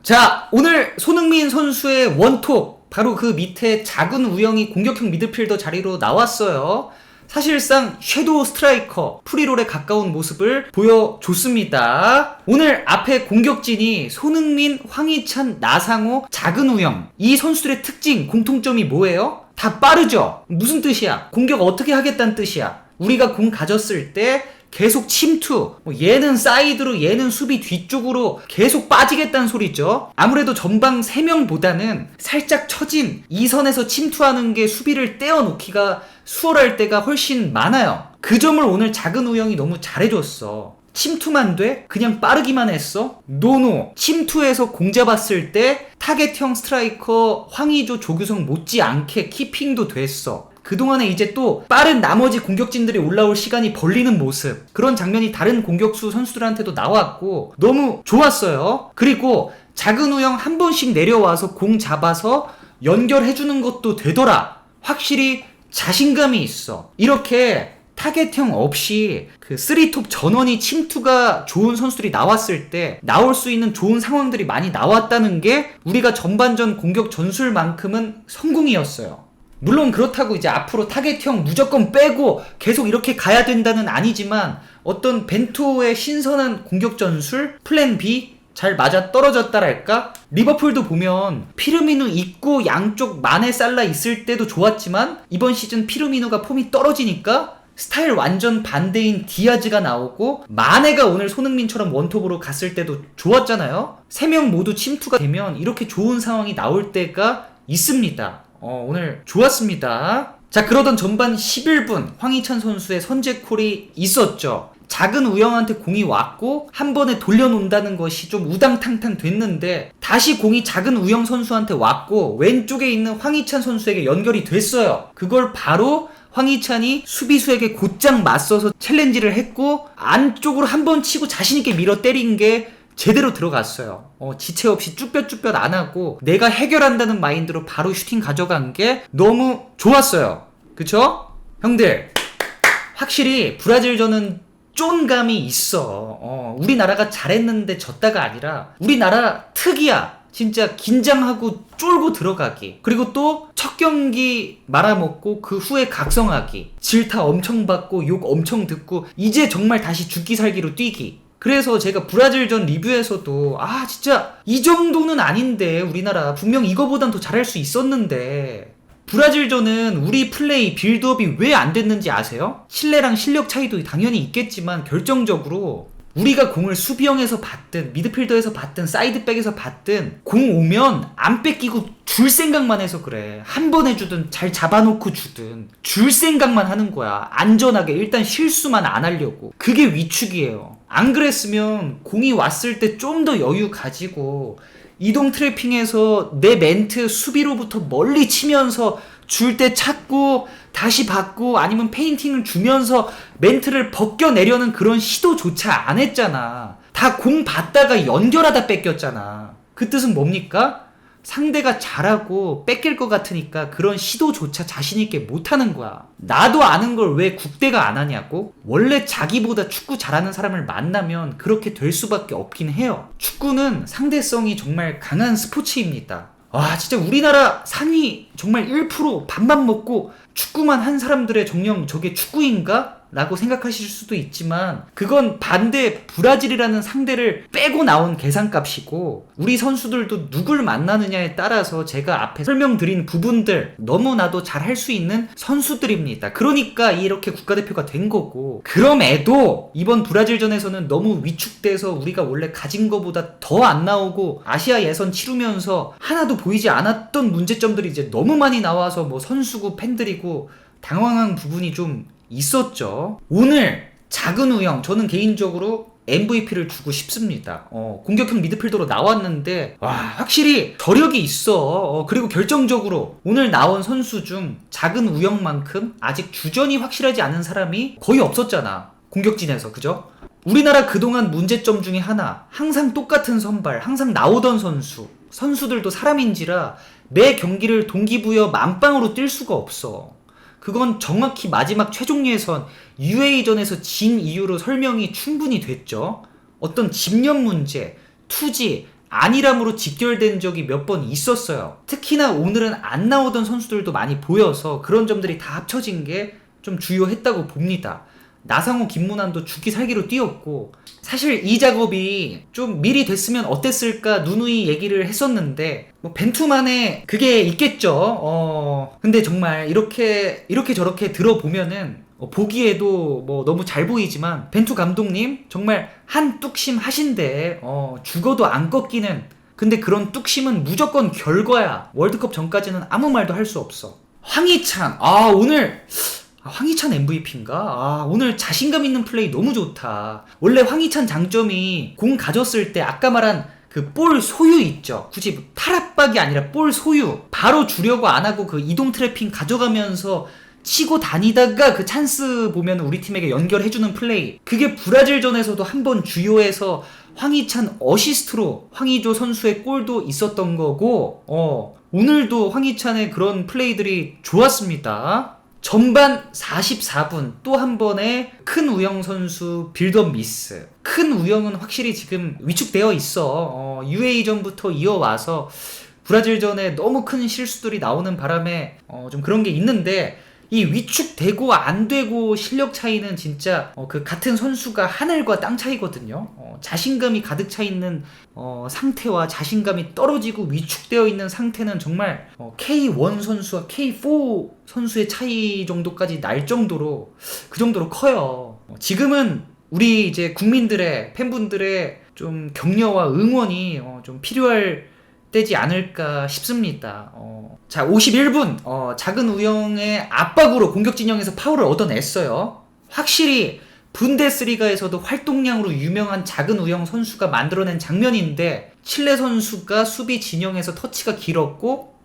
자, 오늘 손흥민 선수의 원톱, 바로 그 밑에 작은 우영이 공격형 미드필더 자리로 나왔어요. 사실상 섀도우 스트라이커, 프리롤에 가까운 모습을 보여줬습니다. 오늘 앞에 공격진이 손흥민, 황희찬, 나상호, 작은 우영. 이 선수들의 특징, 공통점이 뭐예요? 다 빠르죠? 무슨 뜻이야? 공격 어떻게 하겠다는 뜻이야? 우리가 공 가졌을 때 계속 침투, 얘는 사이드로 얘는 수비 뒤쪽으로 계속 빠지겠다는 소리죠. 아무래도 전방 3명보다는 살짝 처진 이 선에서 침투하는 게 수비를 떼어놓기가 수월할 때가 훨씬 많아요. 그 점을 오늘 작은 우영이 너무 잘해줬어. 침투만 돼? 그냥 빠르기만 했어? 노노. 침투해서 공 잡았을 때 타겟형 스트라이커 황의조, 조규성 못지않게 키핑도 됐어. 그동안에 이제 또 빠른 나머지 공격진들이 올라올 시간이 벌리는 모습, 그런 장면이 다른 공격수 선수들한테도 나왔고 너무 좋았어요. 그리고 작은 우영 한 번씩 내려와서 공 잡아서 연결해주는 것도 되더라. 확실히 자신감이 있어. 이렇게 타겟형 없이 그 3톱 전원이 침투가 좋은 선수들이 나왔을 때 나올 수 있는 좋은 상황들이 많이 나왔다는 게 우리가 전반전 공격 전술만큼은 성공이었어요. 물론 그렇다고 이제 앞으로 타겟형 무조건 빼고 계속 이렇게 가야 된다는 아니지만 어떤 벤토의 신선한 공격 전술, 플랜 B 잘 맞아 떨어졌다랄까? 리버풀도 보면 피르미누 있고 양쪽 마네 살라 있을 때도 좋았지만 이번 시즌 피르미누가 폼이 떨어지니까 스타일 완전 반대인 디아즈가 나오고 마네가 오늘 손흥민처럼 원톱으로 갔을 때도 좋았잖아요. 3명 모두 침투가 되면 이렇게 좋은 상황이 나올 때가 있습니다. 오늘 좋았습니다. 자, 그러던 전반 11분 황희찬 선수의 선제콜이 있었죠. 작은 우영한테 공이 왔고 한 번에 돌려놓는다는 것이 좀 우당탕탕 됐는데 다시 공이 작은 우영 선수한테 왔고 왼쪽에 있는 황희찬 선수에게 연결이 됐어요. 그걸 바로 황희찬이 수비수에게 곧장 맞서서 챌린지를 했고 안쪽으로 한 번 치고 자신있게 밀어 때린 게 제대로 들어갔어요. 지체 없이 쭈뼛쭈뼛 안 하고 내가 해결한다는 마인드로 바로 슈팅 가져간 게 너무 좋았어요. 그쵸? 형들, 확실히 브라질전은 쫀감이 있어. 우리나라가 잘했는데 졌다가 아니라 우리나라 특이야. 진짜 긴장하고 쫄고 들어가기. 그리고 또 첫 경기 말아먹고 그 후에 각성하기. 질타 엄청 받고 욕 엄청 듣고 이제 정말 다시 죽기 살기로 뛰기. 그래서 제가 브라질전 리뷰에서도 진짜 이 정도는 아닌데 우리나라 분명 이거보단 더 잘할 수 있었는데 브라질전은 우리 플레이 빌드업이 왜 안 됐는지 아세요? 실내랑 실력 차이도 당연히 있겠지만 결정적으로 우리가 공을 수비형에서 받든 미드필더에서 받든 사이드백에서 받든 공 오면 안 뺏기고 줄 생각만 해서 그래. 한 번 해주든 잘 잡아놓고 주든 줄 생각만 하는 거야. 안전하게 일단 실수만 안 하려고. 그게 위축이에요. 안 그랬으면 공이 왔을 때 좀 더 여유 가지고 이동 트래핑에서 내 멘트 수비로부터 멀리 치면서 줄 때 찾고 다시 받고 아니면 페인팅을 주면서 멘트를 벗겨내려는 그런 시도조차 안 했잖아. 다 공 받다가 연결하다 뺏겼잖아. 그 뜻은 뭡니까? 상대가 잘하고 뺏길 것 같으니까 그런 시도조차 자신있게 못하는 거야. 나도 아는 걸 왜 국대가 안 하냐고? 원래 자기보다 축구 잘하는 사람을 만나면 그렇게 될 수밖에 없긴 해요. 축구는 상대성이 정말 강한 스포츠입니다. 진짜 우리나라 상위 정말 1% 밥만 먹고 축구만 한 사람들의 정녕 저게 축구인가? 라고 생각하실 수도 있지만 그건 반대 브라질이라는 상대를 빼고 나온 계산값이고 우리 선수들도 누굴 만나느냐에 따라서 제가 앞에 설명드린 부분들 너무나도 잘할 수 있는 선수들입니다. 그러니까 이렇게 국가대표가 된 거고 그럼에도 이번 브라질전에서는 너무 위축돼서 우리가 원래 가진 거보다 더 안 나오고 아시아 예선 치르면서 하나도 보이지 않았던 문제점들이 이제 너무 많이 나와서 선수고 팬들이고 당황한 부분이 좀 있었죠. 오늘 작은 우영 저는 개인적으로 MVP를 주고 싶습니다. 공격형 미드필더로 나왔는데 확실히 저력이 있어. 그리고 결정적으로 오늘 나온 선수 중 작은 우영만큼 아직 주전이 확실하지 않은 사람이 거의 없었잖아. 공격진에서. 그죠? 우리나라 그동안 문제점 중에 하나, 항상 똑같은 선발, 항상 나오던 선수들도 사람인지라 매 경기를 동기부여 만빵으로 뛸 수가 없어. 그건 정확히 마지막 최종 예선 UAE전에서 진 이유로 설명이 충분히 됐죠. 어떤 집념 문제, 투지, 안일함으로 직결된 적이 몇 번 있었어요. 특히나 오늘은 안 나오던 선수들도 많이 보여서 그런 점들이 다 합쳐진 게 좀 주요했다고 봅니다. 나상호, 김문환도 죽기 살기로 뛰었고, 사실 이 작업이 좀 미리 됐으면 어땠을까 누누이 얘기를 했었는데, 뭐 벤투만에 그게 있겠죠. 근데 정말 이렇게 저렇게 들어보면은 보기에도 뭐 너무 잘 보이지만 벤투 감독님 정말 한 뚝심 하신데 죽어도 안 꺾이는, 근데 그런 뚝심은 무조건 결과야. 월드컵 전까지는 아무 말도 할 수 없어. 황희찬, 오늘 황희찬 MVP인가? 오늘 자신감 있는 플레이 너무 좋다. 원래 황희찬 장점이 공 가졌을 때 아까 말한 그 볼 소유 있죠. 굳이 탈압박이 아니라 볼 소유. 바로 주려고 안 하고 그 이동 트래핑 가져가면서 치고 다니다가 그 찬스 보면 우리 팀에게 연결해주는 플레이. 그게 브라질전에서도 한번 주요해서 황희찬 어시스트로 황의조 선수의 골도 있었던 거고, 오늘도 황희찬의 그런 플레이들이 좋았습니다. 전반 44분 또 한 번의 큰 우영 선수 빌드업 미스. 큰 우영은 확실히 지금 위축되어 있어. UA전부터 이어와서 브라질전에 너무 큰 실수들이 나오는 바람에 좀 그런 게 있는데, 이 위축되고 안 되고 실력 차이는 진짜 그 같은 선수가 하늘과 땅 차이거든요. 자신감이 가득 차 있는 상태와 자신감이 떨어지고 위축되어 있는 상태는 정말 K1 선수와 K4 선수의 차이 정도까지 날 정도로 그 정도로 커요. 지금은 우리 이제 국민들의 팬분들의 좀 격려와 응원이 좀 필요할 되지 않을까 싶습니다. 자, 51분 작은 우영의 압박으로 공격 진영에서 파울을 얻어냈어요. 확실히 분데스리가에서도 활동량으로 유명한 작은 우영 선수가 만들어낸 장면인데, 칠레 선수가 수비 진영에서 터치가 길었고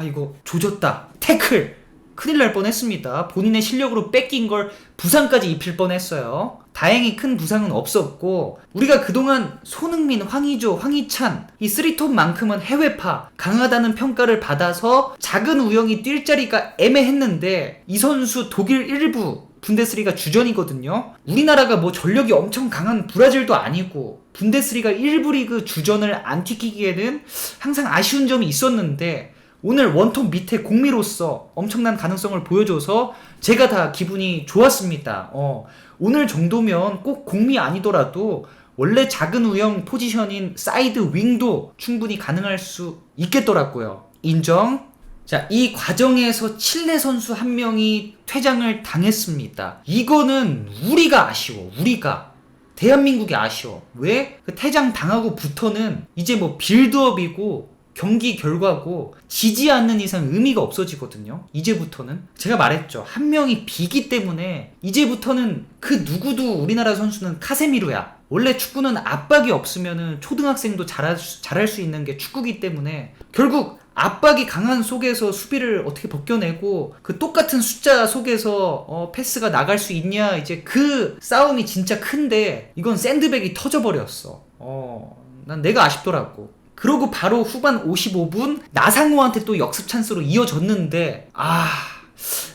이거 조졌다. 태클. 큰일 날 뻔했습니다. 본인의 실력으로 뺏긴 걸 부상까지 입힐 뻔했어요. 다행히 큰 부상은 없었고, 우리가 그동안 손흥민, 황의조, 황희찬 이 3톱만큼은 해외파 강하다는 평가를 받아서 작은 우영이 뛸 자리가 애매했는데, 이 선수 독일 1부 분데스리가 주전이거든요. 우리나라가 뭐 전력이 엄청 강한 브라질도 아니고 분데스리가 1부 리그 주전을 안 튀기기에는 항상 아쉬운 점이 있었는데, 오늘 원톱 밑에 공미로서 엄청난 가능성을 보여줘서 제가 다 기분이 좋았습니다. 오늘 정도면 꼭 공미 아니더라도 원래 작은 우영 포지션인 사이드 윙도 충분히 가능할 수 있겠더라고요. 인정. 자, 이 과정에서 칠레 선수 한 명이 퇴장을 당했습니다. 이거는 우리가 아쉬워. 우리가. 대한민국이 아쉬워. 왜? 그 퇴장 당하고부터는 이제 뭐 빌드업이고 경기 결과고 지지 않는 이상 의미가 없어지거든요. 이제부터는 제가 말했죠. 한 명이 비기 때문에 이제부터는 그 누구도 우리나라 선수는 카세미루야. 원래 축구는 압박이 없으면은 초등학생도 잘할 수 있는 게 축구기 때문에 결국 압박이 강한 속에서 수비를 어떻게 벗겨내고 그 똑같은 숫자 속에서 패스가 나갈 수 있냐, 이제 그 싸움이 진짜 큰데 이건 샌드백이 터져버렸어. 난 내가 아쉽더라고. 그러고 바로 후반 55분 나상호한테 또 역습 찬스로 이어졌는데,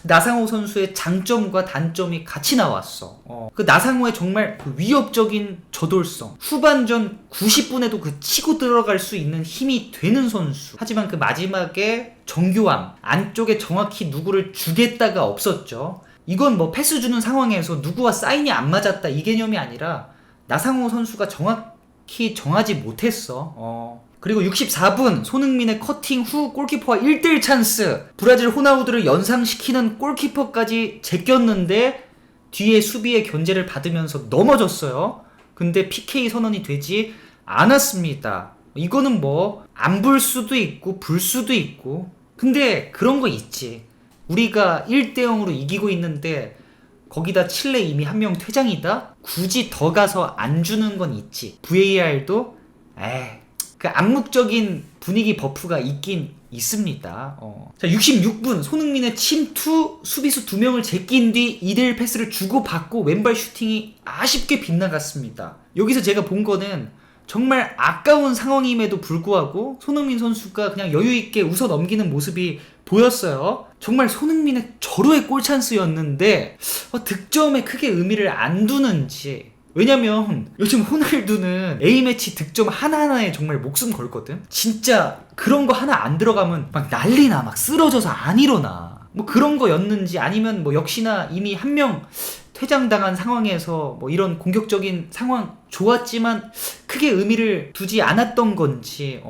나상호 선수의 장점과 단점이 같이 나왔어. 그 나상호의 정말 그 위협적인 저돌성, 후반전 90분에도 그 치고 들어갈 수 있는 힘이 되는 선수. 하지만 그 마지막에 정교함, 안쪽에 정확히 누구를 주겠다가 없었죠. 이건 뭐 패스 주는 상황에서 누구와 사인이 안 맞았다 이 개념이 아니라 나상호 선수가 정확히 정하지 못했어. 그리고 64분 손흥민의 커팅 후 골키퍼와 1대1 찬스, 브라질 호나우두를 연상시키는 골키퍼까지 제꼈는데 뒤에 수비의 견제를 받으면서 넘어졌어요. 근데 PK 선언이 되지 않았습니다. 이거는 뭐 안 불 수도 있고 불 수도 있고, 근데 그런 거 있지. 우리가 1대0으로 이기고 있는데 거기다 칠레 이미 한 명 퇴장이다? 굳이 더 가서 안 주는 건 있지. VAR도 그 암묵적인 분위기 버프가 있긴 있습니다. 자, 66분 손흥민의 침투, 수비수 2명을 제낀 뒤 2대1 패스를 주고받고 왼발 슈팅이 아쉽게 빗나갔습니다. 여기서 제가 본 거는 정말 아까운 상황임에도 불구하고 손흥민 선수가 그냥 여유있게 웃어 넘기는 모습이 보였어요. 정말 손흥민의 절호의 골찬스였는데 득점에 크게 의미를 안 두는지, 왜냐면 요즘 호날두는 A매치 득점 하나하나에 정말 목숨 걸거든. 진짜 그런 거 하나 안 들어가면 막 난리나, 막 쓰러져서 안 일어나. 뭐 그런 거였는지, 아니면 뭐 역시나 이미 한 명 퇴장당한 상황에서 뭐 이런 공격적인 상황 좋았지만 크게 의미를 두지 않았던 건지.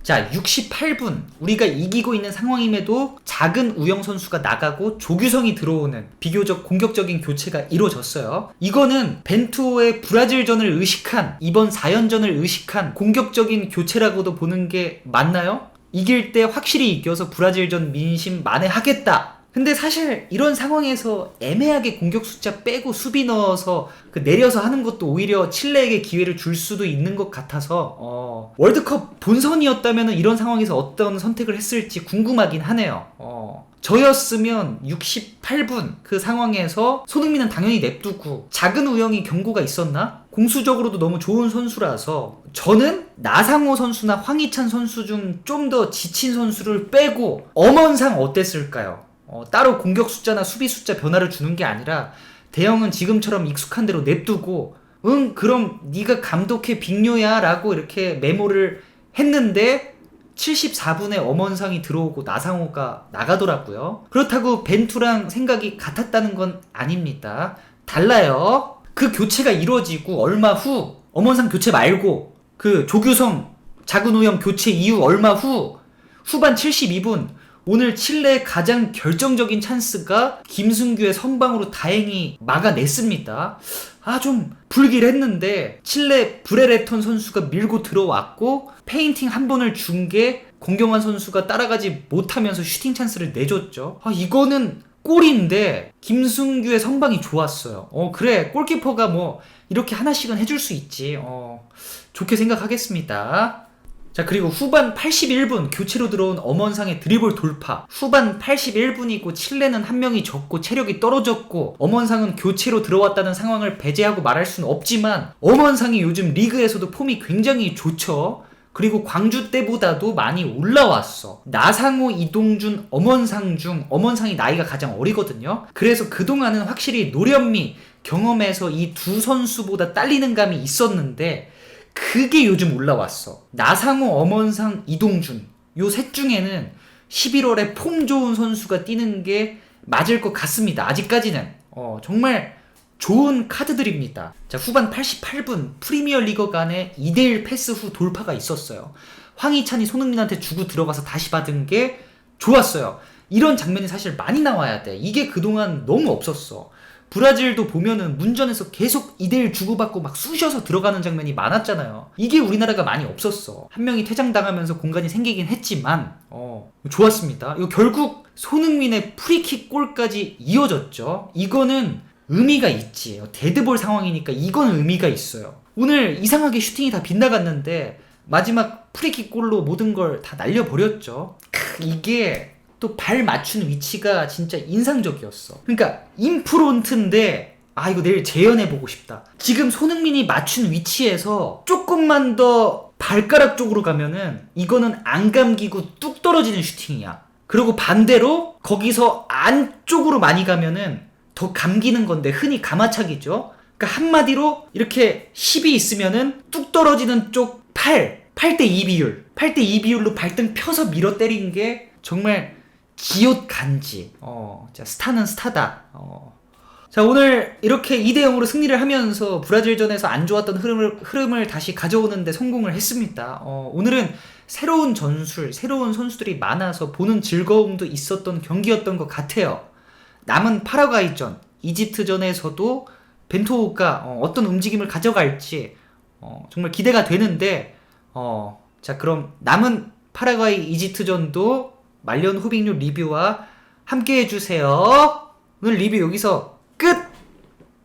자, 68분 우리가 이기고 있는 상황임에도 작은 우영 선수가 나가고 조규성이 들어오는 비교적 공격적인 교체가 이루어졌어요. 이거는 벤투호의 브라질전을 의식한, 이번 4연전을 의식한 공격적인 교체라고도 보는 게 맞나요? 이길 때 확실히 이겨서 브라질전 민심 만회하겠다. 근데 사실 이런 상황에서 애매하게 공격 숫자 빼고 수비 넣어서 내려서 하는 것도 오히려 칠레에게 기회를 줄 수도 있는 것 같아서 월드컵 본선이었다면 이런 상황에서 어떤 선택을 했을지 궁금하긴 하네요. 저였으면 68분 그 상황에서 손흥민은 당연히 냅두고, 작은 우영이 경고가 있었나? 공수적으로도 너무 좋은 선수라서 저는 나상호 선수나 황희찬 선수 중 좀 더 지친 선수를 빼고 엄원상 어땠을까요? 따로 공격 숫자나 수비 숫자 변화를 주는 게 아니라 대형은 지금처럼 익숙한 대로 냅두고 그럼 네가 감독해 빅뇨야 라고 이렇게 메모를 했는데 74분에 엄원상이 들어오고 나상호가 나가더라고요. 그렇다고 벤투랑 생각이 같았다는 건 아닙니다. 달라요. 그 교체가 이루어지고 얼마 후, 엄원상 교체 말고 그 조규성 작은 우영 교체 이후 얼마 후, 후반 72분 오늘 칠레의 가장 결정적인 찬스가 김승규의 선방으로 다행히 막아냈습니다. 좀 불길했는데 칠레 브레레톤 선수가 밀고 들어왔고 페인팅 한 번을 준 게 공경환 선수가 따라가지 못하면서 슈팅 찬스를 내줬죠. 이거는 골인데 김승규의 선방이 좋았어요. 그래, 골키퍼가 뭐 이렇게 하나씩은 해줄 수 있지. 좋게 생각하겠습니다. 자, 그리고 후반 81분 교체로 들어온 엄원상의 드리블 돌파. 후반 81분이고 칠레는 한 명이 적고 체력이 떨어졌고 엄원상은 교체로 들어왔다는 상황을 배제하고 말할 수는 없지만 엄원상이 요즘 리그에서도 폼이 굉장히 좋죠. 그리고 광주 때보다도 많이 올라왔어. 나상호, 이동준, 엄원상 중 엄원상이 나이가 가장 어리거든요. 그래서 그동안은 확실히 노련미, 경험에서 이 두 선수보다 딸리는 감이 있었는데 그게 요즘 올라왔어. 나상호, 엄원상, 이동준 요 셋 중에는 11월에 폼 좋은 선수가 뛰는 게 맞을 것 같습니다. 아직까지는 정말 좋은 카드들입니다. 자, 후반 88분 프리미어리거 간의 2대1 패스 후 돌파가 있었어요. 황희찬이 손흥민한테 주고 들어가서 다시 받은 게 좋았어요. 이런 장면이 사실 많이 나와야 돼. 이게 그동안 너무 없었어. 브라질도 보면은 문전에서 계속 2대1 주고받고 막 쑤셔서 들어가는 장면이 많았잖아요. 이게 우리나라가 많이 없었어. 한 명이 퇴장당하면서 공간이 생기긴 했지만 좋았습니다. 이거 결국 손흥민의 프리킥 골까지 이어졌죠. 이거는 의미가 있지. 데드볼 상황이니까 이건 의미가 있어요. 오늘 이상하게 슈팅이 다 빗나갔는데 마지막 프리킥 골로 모든 걸 다 날려버렸죠. 이게 또 발 맞춘 위치가 진짜 인상적이었어. 그러니까 인프론트인데 이거 내일 재현해보고 싶다. 지금 손흥민이 맞춘 위치에서 조금만 더 발가락 쪽으로 가면은 이거는 안 감기고 뚝 떨어지는 슈팅이야. 그리고 반대로 거기서 안쪽으로 많이 가면은 더 감기는 건데 흔히 가마차기죠. 그러니까 한마디로 이렇게 10이 있으면은 뚝 떨어지는 쪽 8대 2 비율. 8대 2 비율로 발등 펴서 밀어 때린 게 정말 기옷 간지. 자, 스타는 스타다. 자, 오늘 이렇게 2대 0으로 승리를 하면서 브라질전에서 안 좋았던 흐름을 다시 가져오는데 성공을 했습니다. 오늘은 새로운 전술, 새로운 선수들이 많아서 보는 즐거움도 있었던 경기였던 것 같아요. 남은 파라과이전, 이집트전에서도 벤투호가 어떤 움직임을 가져갈지 정말 기대가 되는데 자, 그럼 남은 파라과이 이집트전도 말년 후빅률 리뷰와 함께 해주세요. 오늘 리뷰 여기서